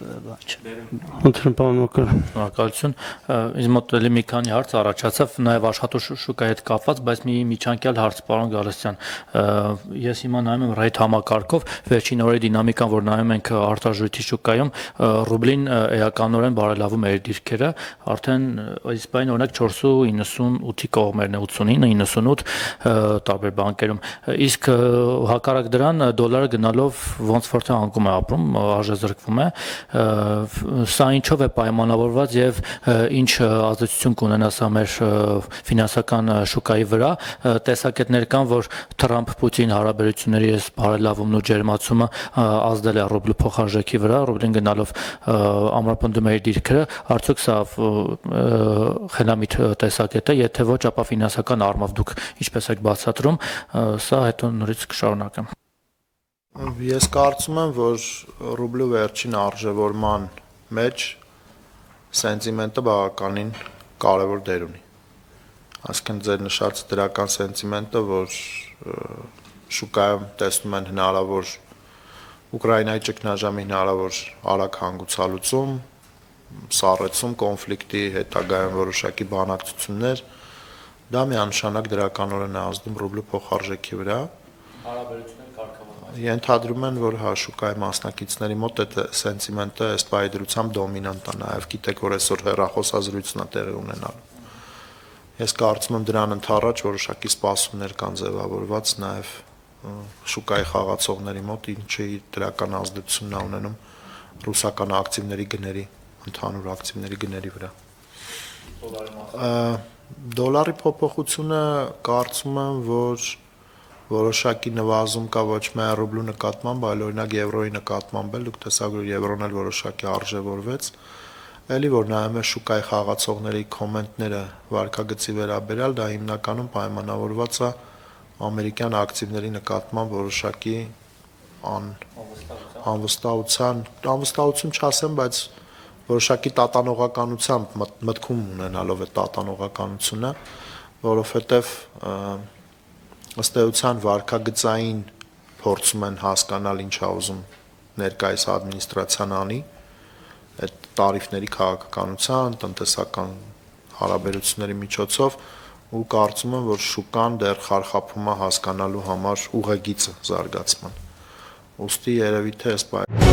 բան չէ։ Ընդհանուր բանոկը Շնորհակալություն։ Ինձ մոտ էլի մի քանի հարց առաջացավ նաև աշխատուժի հետ կապված, բայց մի միջանկյալ հարց, պարոն Գալստյան։ Ես հիմա նայում եմ Rate համակարգով, վերջին օրերի դինամիկան, որ նայում ենք արտարժույթի շուկայում, ռուբլին էականորեն բարելավում է իր դիրքերը, արդեն այս բան օրինակ 4.98-ի կողմերն է, 89-98 տարբեր բանկերում։ Իսկ հակառակ դրան դոլարը գնալով ոնց որ թե անկում է ապրում, արժեզրկվում է։ Սա ինչով է պայմանավորված եւ ինչ ազդեցություն կունենա սա մեր ֆինանսական շուկայի վրա։ Տեսակետներ կան, որ Թրամփ-Պուտին հարաբերությունների այս բարելավումն ու ջերմացումը ազդել է ռուբլու փոխարժեքի վրա, ռուբլին գնալով ամրապնդում է իր դիրքերը, արդյոք սա խելամիտ տեսակետ է, եթե ոչ, ապա ֆինանսական առումով դուք ինչպես եք բացատրում, սա հետո նորից կշարունակեմ։ Ես կարծում եմ, որ ռուբլու վերջին արժևորման մեջ սենտիմենտը բավականին կարևոր դեր ունի։ Այսինքն ձեր նշած դրական սենտիմենտը, որ շուկայում տեսնում են հնարավոր Ուկրաինայի ճգնաժամի հնարավոր արագ հանգուցալուծում, սառեցում կոնֆլիկտի հետագայում որոշակի բանակցություններ, դա միանշանակ դրականորեն է ազդում ռուբլու փոխարժեքի վրա։ Ենթադրում են, որ շուկայի մասնակիցների մոտ այդ սենտիմենտը ըստ պայդրությամբ դոմինանտ է, նաև գիտեք, որ այսօր հեռախոսազրույցն է տեղի ունենալու։ Ես կարծում եմ դրան ընդառաջ որոշակի սպասումներ կան ձևավորված նաև շուկայի խաղացողների մոտ, ինչի դրական ազդեցություն է ունենում ռուսական ակտիվների գների, ընդհանուր ակտիվների գների վրա։ Դոլարի փոփոխությունը կարծում եմ, որ որոշակի նվազում կա ոչ միայն ռուբլու նկատմամբ, այլ օրինակ եվրոյի նկատմամբ էլ, դուք տեսաք, որ եվրոն էլ որոշակի արժևորվեց, էլի որ նայում է շուկայի խաղացողների կոմենտները վարկագծի վերաբերյալ, դա հիմնականում պայմանավորված է ամերիկյան ակտիվների նկատմամբ որոշակի անվստահություն չասեմ, բայց որոշակի տատանողականությամբ մտքում ունենալով այդ տատանողականությունը, որովհետև ըստ էության վարկագծային փորձում են հասկանալ ինչ է ուզում ներկայիս ադմինիստրացիան անի, այդ տարիֆների քաղաքականության, տնտեսական հարաբերությունների միջոցով ու կարծում եմ, որ շուկան դեռ խարխափում է հասկանալու համար ուղեգիծը զարգացման։ Ուստի երևի թե այս